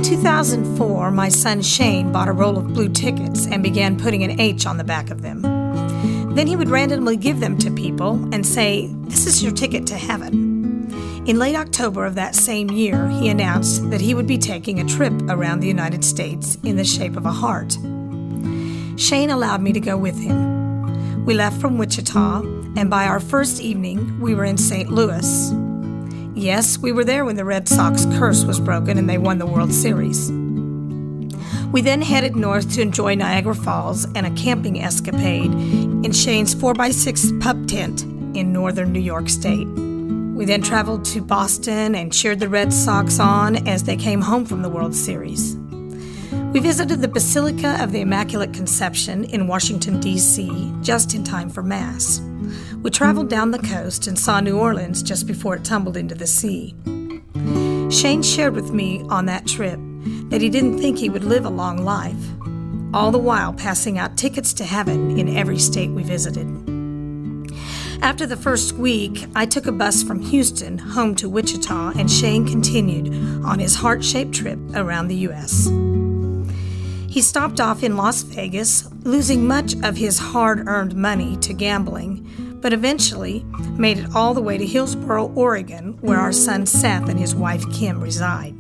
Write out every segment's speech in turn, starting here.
2004, my son Shane bought a roll of blue tickets and began putting an H on the back of them. Then he would randomly give them to people and say, "This is your ticket to heaven." In late October of that same year, he announced that he would be taking a trip around the United States in the shape of a heart. Shane allowed me to go with him. We left from Wichita, and by our first evening, we were in St. Louis. Yes, we were there when the Red Sox curse was broken and they won the World Series. We then headed north to enjoy Niagara Falls and a camping escapade in Shane's 4x6 pup tent in northern New York State. We then traveled to Boston and cheered the Red Sox on as they came home from the World Series. We visited the Basilica of the Immaculate Conception in Washington, D.C., just in time for Mass. We traveled down the coast and saw New Orleans just before it tumbled into the sea. Shane shared with me on that trip that he didn't think he would live a long life, all the while passing out tickets to heaven in every state we visited. After the first week, I took a bus from Houston home to Wichita, and Shane continued on his heart-shaped trip around the U.S. He stopped off in Las Vegas, losing much of his hard-earned money to gambling, but eventually made it all the way to Hillsboro, Oregon, where our son Seth and his wife Kim reside.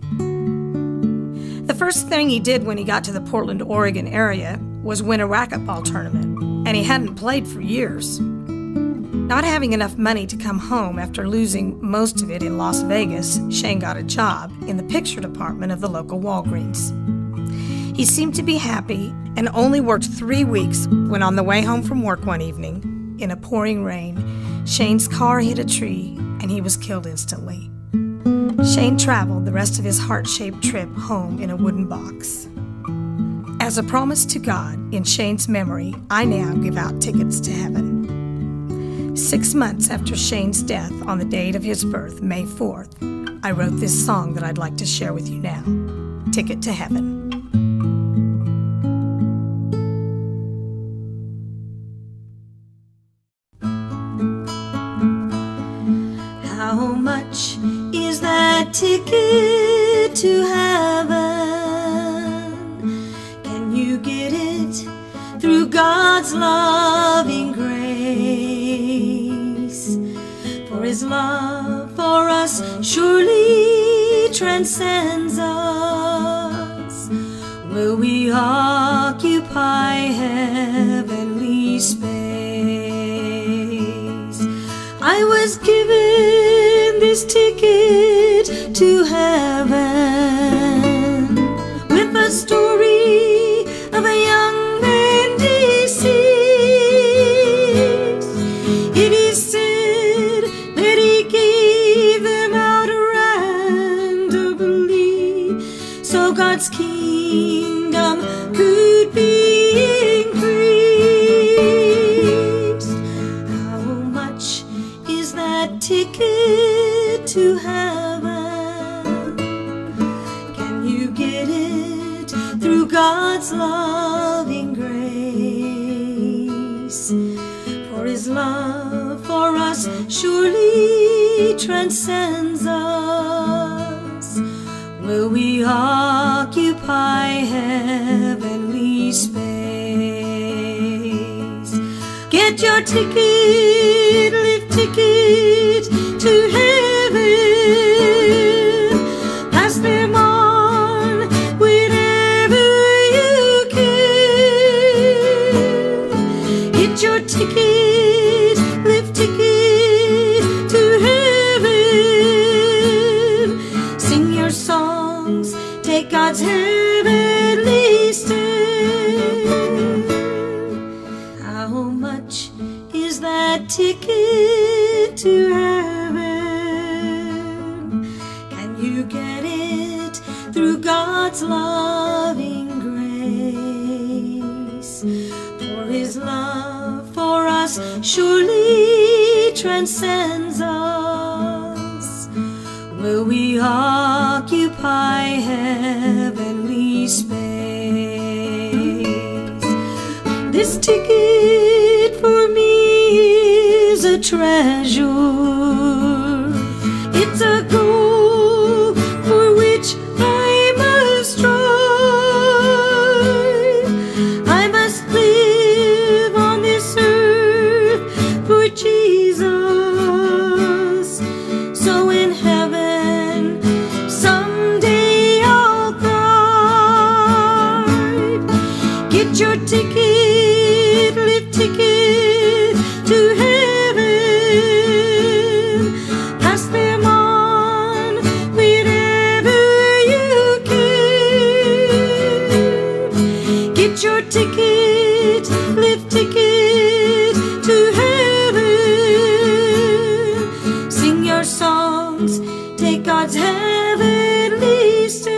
The first thing he did when he got to the Portland, Oregon area was win a racquetball tournament, and he hadn't played for years. Not having enough money to come home after losing most of it in Las Vegas, Shane got a job in the picture department of the local Walgreens. He seemed to be happy and only worked 3 weeks when on the way home from work one evening, in a pouring rain, Shane's car hit a tree and he was killed instantly. Shane traveled the rest of his heart-shaped trip home in a wooden box. As a promise to God, in Shane's memory, I now give out tickets to heaven. 6 months after Shane's death on the date of his birth, May 4th, I wrote this song that I'd like to share with you now, Ticket to Heaven. How much is that ticket to heaven? Can you get it through God's loving grace? For His love for us surely transcends us. Will we occupy heavenly space? I was given this ticket to heaven with a story of a young man deceased. It is said that he gave them out randomly so God's kingdom could be increased. How much is that ticket to heaven? Can you get it through God's loving grace? For His love for us surely transcends us. Will we occupy heavenly space? Get your ticket, lift ticket to heaven. Pass them on whenever you can. Get your ticket, lift ticket to heaven. Sing your songs, take God's heavenly stand. How much is that ticket to heaven? Can you get it through God's loving grace? For His love for us surely transcends us. Will we occupy heavenly space? This ticket for me is a treasure. It's a goal for which I must your ticket, lift ticket to heaven. Pass them on wherever you can. Get your ticket, lift ticket to heaven. Sing your songs, take God's heavenly step.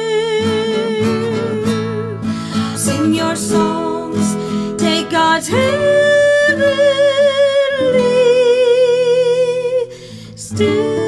Sing your songs, take God's heavenly step.